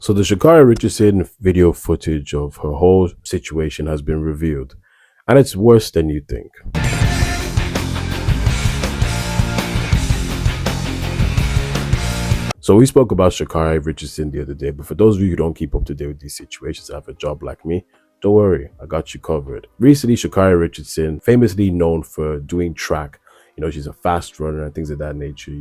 So the Sha'Carri Richardson video footage of her whole situation has been revealed, and it's worse than you think. So we spoke about Sha'Carri Richardson the other day, but for those of you who don't keep up to date with these situations and have a job like me, don't worry, I got you covered. Recently, Sha'Carri Richardson, famously known for doing track, she's a fast runner and things of that nature,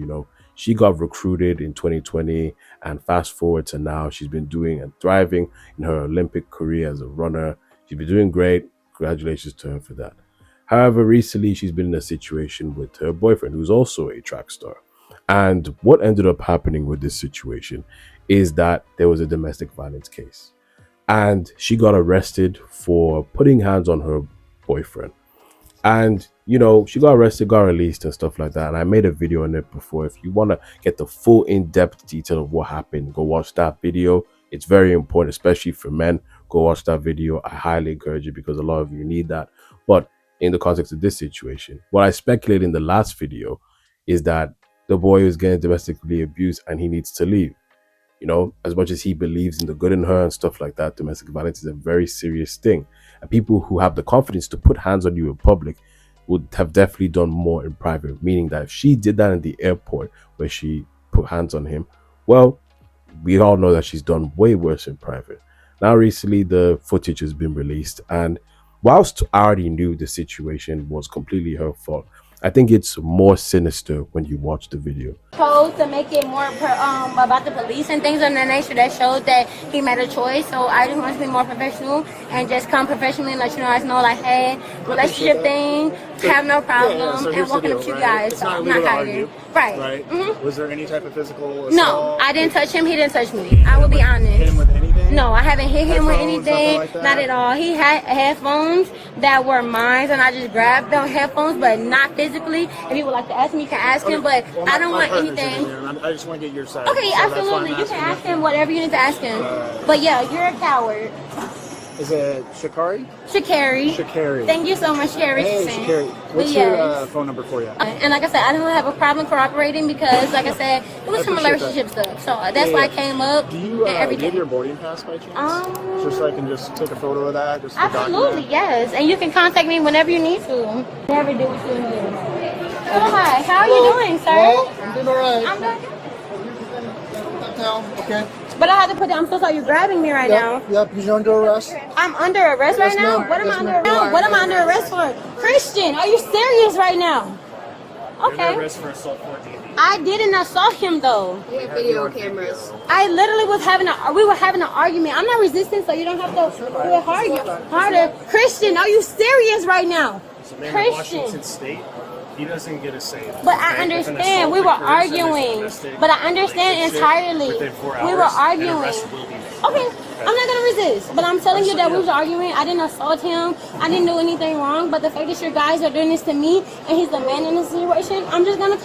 she got recruited in 2020, and fast forward to now, she's been doing and thriving in her Olympic career as a runner. She's been doing great. Congratulations to her for that. However, recently she's been in a situation with her boyfriend, who's also a track star. And what ended up happening with this situation is that there was a domestic violence case, and she got arrested for putting hands on her boyfriend. And she got arrested, got released and stuff like that, and I made a video on it before. If you want to get the full in-depth detail of what happened, go watch that video. It's very important, especially for men. Go watch that video. I highly encourage you because a lot of you need that. But in the context of this situation, what I speculated in the last video is that the boy is getting domestically abused and he needs to leave. As much as he believes in the good in her and stuff like that, domestic violence is a very serious thing. And people who have the confidence to put hands on you in public would have definitely done more in private, meaning that if she did that in the airport where she put hands on him, well, we all know that she's done way worse in private. Now, recently, the footage has been released, and whilst I already knew the situation was completely her fault, I think it's more sinister when you watch the video. To make it more about the police and things of that nature, that shows that he made a choice. So I just want to be more professional and just come professionally and let you guys know, like, hey, relationship thing, have no problem, and walking up to you guys. It's not legal to argue. Right. Mm-hmm. Was there any type of physical assault? No, I didn't touch him. He didn't touch me. I will be honest. Hit him with anything? No, I haven't hit him with anything. Like not at all. He had headphones that were mine, and I just grabbed them headphones, but not physically. If you would like to ask me, you can ask him, but I don't want anything. I just want to get your side. Okay, so absolutely. You can ask him whatever you need to ask him. But yeah, you're a coward. Is it Sha'Carri? Sha'Carri. Sha'Carri. Thank you so much, Sha'Carri Hey, Richardson. Sha'Carri. What's your phone number for you? And like I said, I don't have a problem cooperating because, like I said, it was some relationship stuff. So that's why I came up Do you and everything. have your boarding pass by chance? Just so I can just take a photo of that? Just Absolutely, yes. And you can contact me whenever you need to. Never do what you in here. Oh, hi. How are you doing, sir? Well, I'm doing all right. I'm doing No, okay. But I had to put down. I'm so sorry you're grabbing me right now. Yep, you're under arrest. I'm under arrest right now? What am I under arrest? What am I under arrest for? Christian, are you serious right now? Okay. Under arrest for assault 14. I didn't assault him though. We have video cameras. I literally was we were having an argument. I'm not resisting, so you don't have to do it harder. Christian, are you serious right now? Christian. Washington State, he doesn't get a say. But I understand. We were arguing. But I understand entirely. We were arguing. Okay, I'm not gonna resist. But I'm telling you that we was arguing. I didn't assault him. I didn't do anything wrong. But the fact that you guys are doing this to me and he's the man in this situation, I'm gonna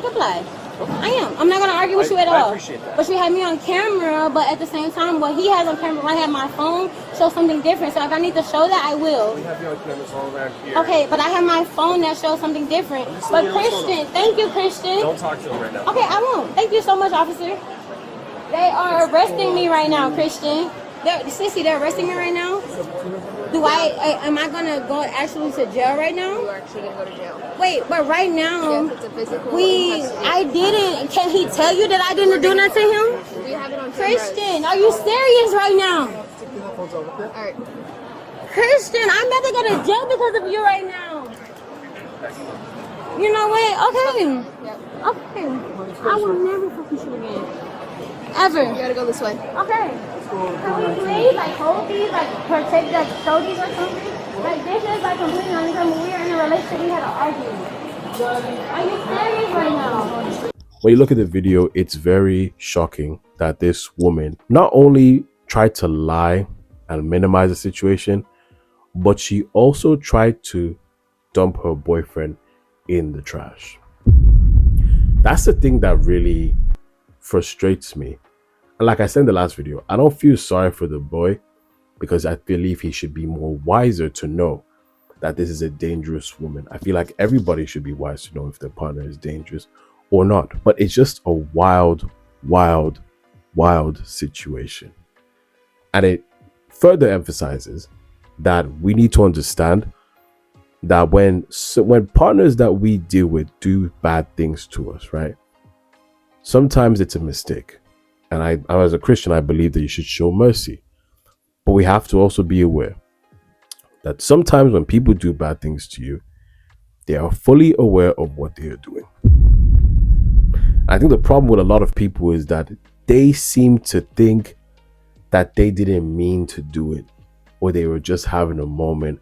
comply. I am. I'm not gonna argue with you at all. I appreciate that. But you have me on camera. But at the same time, what he has on camera, when I have my phone, shows something different. So if I need to show that, I will. We have you on cameras all around here. Okay, but I have my phone that shows something different. But Christian, thank you, Christian. Don't talk to him right now. Okay, I won't. Thank you so much, officer. They are arresting me right now, Christian. Sissy, they're arresting me right now. Am I gonna go actually to jail right now? You're actually gonna go to jail. Wait, but right now, Yes, it's a physical I didn't. Can he tell you that I didn't do nothing to him? We have it on cameras. Christian, are you serious right now? Alright. Christian, I'm about to go to jail because of you right now. You know what? Okay. Yep. Okay. I will never fucking shoot again. Ever. You gotta go this way. Okay. Can we please hold these, protect show these or something? This is completely unacceptable. We are in a relationship, we had an argument. Are you serious right now? When you look at the video, it's very shocking that this woman not only tried to lie and minimize the situation, but she also tried to dump her boyfriend in the trash. That's the thing that really frustrates me. And like I said in the last video, I don't feel sorry for the boy because I believe he should be more wiser to know that this is a dangerous woman. I feel like everybody should be wise to know if their partner is dangerous or not. But it's just a wild, wild, wild situation. And it further emphasizes that we need to understand that when partners that we deal with do bad things to us, right? Sometimes it's a mistake. And I as a Christian, I believe that you should show mercy. But we have to also be aware that sometimes when people do bad things to you, they are fully aware of what they are doing. I think the problem with a lot of people is that they seem to think that they didn't mean to do it, or they were just having a moment,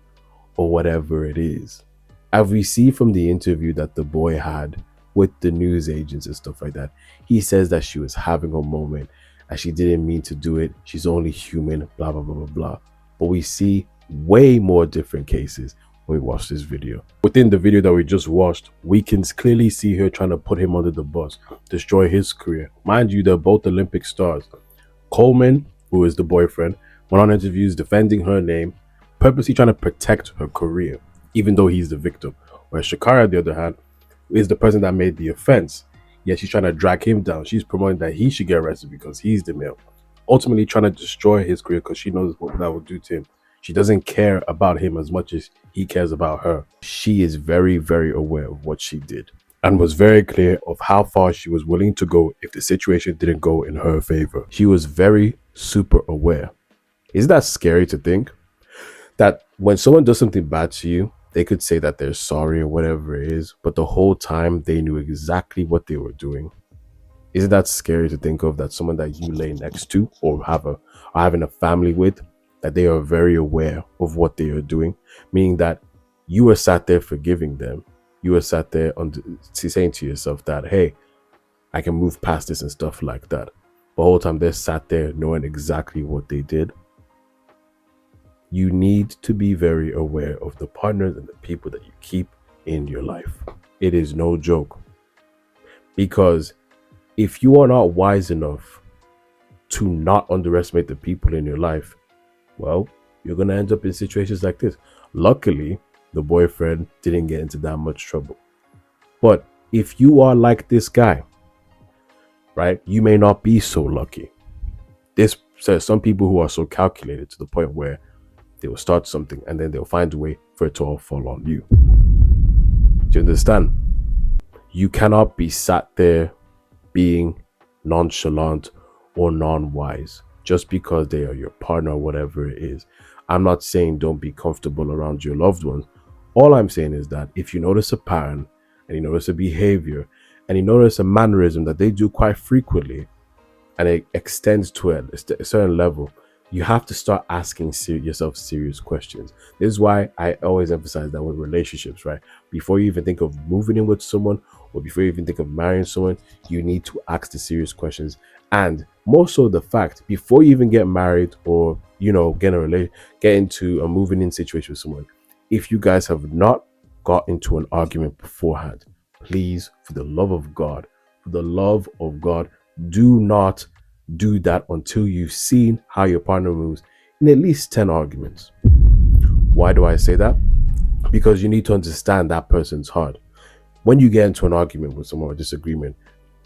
or whatever it is. As we see from the interview that the boy had with the news agents and stuff like that, he says that she was having a moment and she didn't mean to do it. She's only human, blah, blah, blah, blah, blah. But we see way more different cases when we watch this video. Within the video that we just watched, we can clearly see her trying to put him under the bus, destroy his career. Mind you, they're both Olympic stars. Coleman, who is the boyfriend, went on interviews defending her name, purposely trying to protect her career, even though he's the victim. Whereas Sha'Carri, on the other hand, is the person that made the offense. Yet she's trying to drag him down. She's promoting that he should get arrested because he's the male. Ultimately trying to destroy his career because she knows what that will do to him. She doesn't care about him as much as he cares about her. She is very, very aware of what she did and was very clear of how far she was willing to go if the situation didn't go in her favor. She was very super aware. Isn't that scary to think? That when someone does something bad to you, they could say that they're sorry or whatever it is, but the whole time they knew exactly what they were doing. Isn't that scary to think of, that someone that you lay next to or having a family with, that they are very aware of what they are doing, meaning that you are sat there forgiving them. You are sat there saying to yourself that, hey, I can move past this and stuff like that. The whole time they're sat there knowing exactly what they did. You need to be very aware of the partners and the people that you keep in your life. It is no joke. Because if you are not wise enough to not underestimate the people in your life, well, you're going to end up in situations like this. Luckily, the boyfriend didn't get into that much trouble. But if you are like this guy, right, you may not be so lucky. This says some people who are so calculated to the point where they will start something and then they'll find a way for it to all fall on you. Do you understand? You cannot be sat there being nonchalant or non-wise just because they are your partner or whatever it is. I'm not saying don't be comfortable around your loved ones. All I'm saying is that if you notice a pattern and you notice a behavior and you notice a mannerism that they do quite frequently and it extends to a certain level, you have to start asking yourself serious questions. This is why I always emphasize that with relationships, right? Before you even think of moving in with someone or before you even think of marrying someone, you need to ask the serious questions. And more so the fact, before you even get married or, get into a moving in situation with someone, if you guys have not got into an argument beforehand, please, for the love of God, do not do that until you've seen how your partner moves in at least 10 arguments. Why do I say that? Because you need to understand that person's heart. When you get into an argument with someone or disagreement,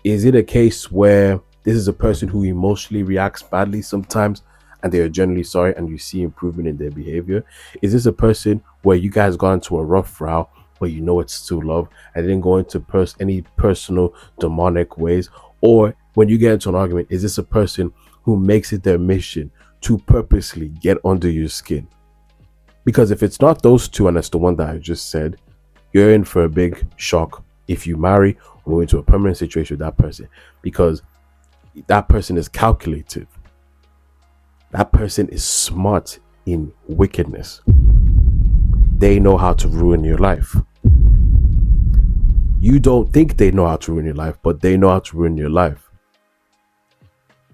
is it a case where this is a person who emotionally reacts badly sometimes and they are generally sorry and you see improvement in their behavior? Is this a person where you guys got into a rough row but you know it's still love and didn't go into any personal demonic ways? Or when you get into an argument, is this a person who makes it their mission to purposely get under your skin? Because if it's not those two and it's the one that I just said, you're in for a big shock if you marry or go into a permanent situation with that person, because that person is calculated. That person is smart in wickedness. They know how to ruin your life. You don't think they know how to ruin your life, but they know how to ruin your life.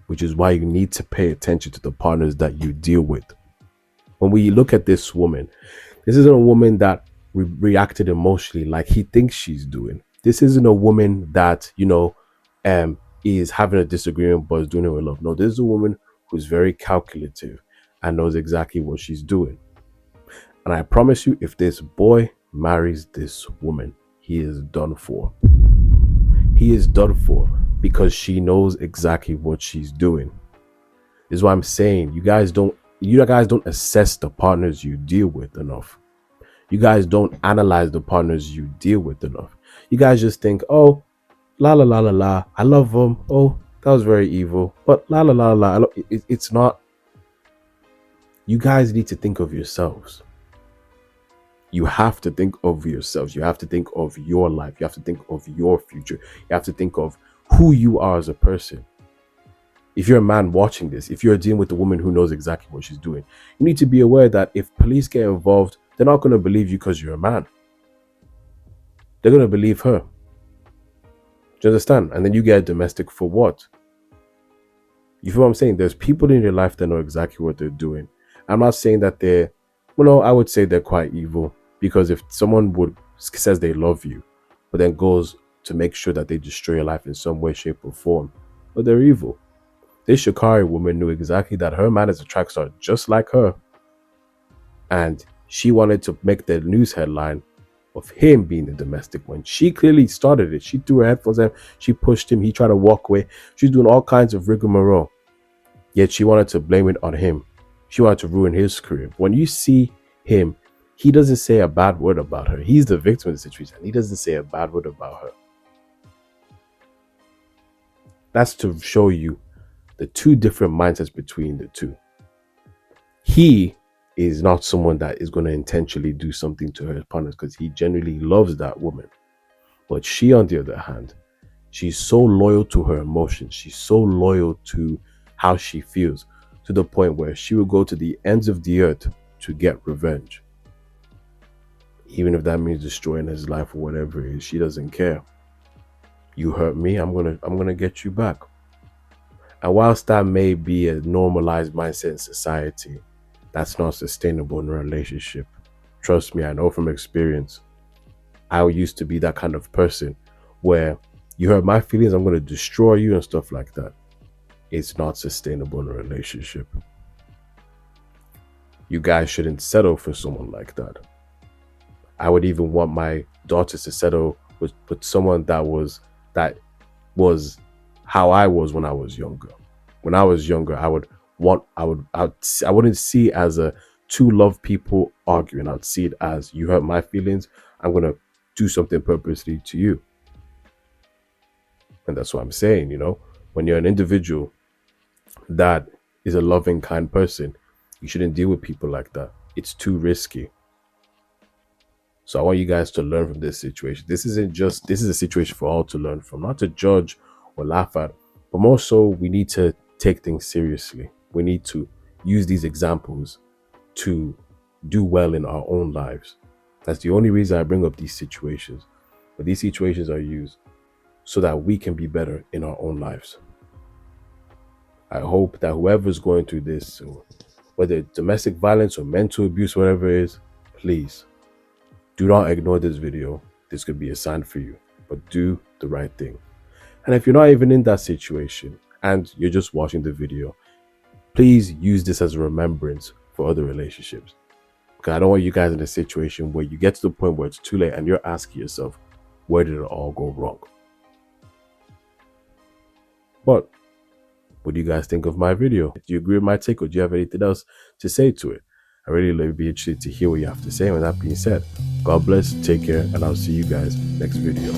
Which is why you need to pay attention to the partners that you deal with. When we look at this woman, this isn't a woman that reacted emotionally like he thinks she's doing. This isn't a woman that, is having a disagreement but is doing it with love. No, this is a woman who's very calculative and knows exactly what she's doing. And I promise you, if this boy marries this woman, he is done for. He is done for, because she knows exactly what she's doing. This is why I'm saying you guys don't assess the partners you deal with enough. You guys don't analyze the partners you deal with enough. You guys just think, oh, la la la la la, I love them. Oh, that was very evil. But la la la la, it's not. You guys need to think of yourselves. You have to think of yourselves. You have to think of your life. You have to think of your future. You have to think of who you are as a person. If you're a man watching this, if you're dealing with a woman who knows exactly what she's doing, you need to be aware that if police get involved, they're not going to believe you because you're a man. They're going to believe her. Do you understand? And then you get domestic for what? You feel what I'm saying? There's people in your life that know exactly what they're doing. I'm not saying that they're, well, no, I would say they're quite evil, because if someone says they love you, but then goes to make sure that they destroy your life in some way, shape, or form, well, they're evil. This Sha'Carri woman knew exactly that her man is a track star just like her. And she wanted to make the news headline of him being the domestic one. She clearly started it. She threw her headphones at him. She pushed him. He tried to walk away. She's doing all kinds of rigmarole. Yet she wanted to blame it on him. She wanted to ruin his career. When you see him, he doesn't say a bad word about her. He's the victim of the situation. He doesn't say a bad word about her. That's to show you the two different mindsets between the two. He is not someone that is going to intentionally do something to her partners because he genuinely loves that woman. But she, on the other hand, she's so loyal to her emotions. She's so loyal to how she feels, to the point where she will go to the ends of the earth to get revenge. Even if that means destroying his life or whatever it is, she doesn't care. You hurt me, I'm gonna get you back. And whilst that may be a normalized mindset in society, that's not sustainable in a relationship. Trust me, I know from experience. I used to be that kind of person where you hurt my feelings, I'm going to destroy you and stuff like that. It's not sustainable in a relationship. You guys shouldn't settle for someone like that. I would even want my daughters to settle with someone that was how I was when I was younger. When I was younger, I wouldn't see it as a two love people arguing. I'd see it as, you hurt my feelings, I'm gonna do something purposely to you. And that's what I'm saying, when you're an individual that is a loving, kind person, you shouldn't deal with people like that. It's too risky. So I want you guys to learn from this situation. This is a situation for all to learn from, not to judge or laugh at, but more so we need to take things seriously. We need to use these examples to do well in our own lives. That's the only reason I bring up these situations. But these situations are used so that we can be better in our own lives. I hope that whoever's going through this, whether it's domestic violence or mental abuse, whatever it is, please do not ignore this video. This could be a sign for you, but do the right thing. And if you're not even in that situation and you're just watching the video, please use this as a remembrance for other relationships. Because I don't want you guys in a situation where you get to the point where it's too late and you're asking yourself, where did it all go wrong? But what do you guys think of my video? Do you agree with my take, or do you have anything else to say to it? I really would be interested to hear what you have to say. And with that being said, God bless, take care, and I'll see you guys next video.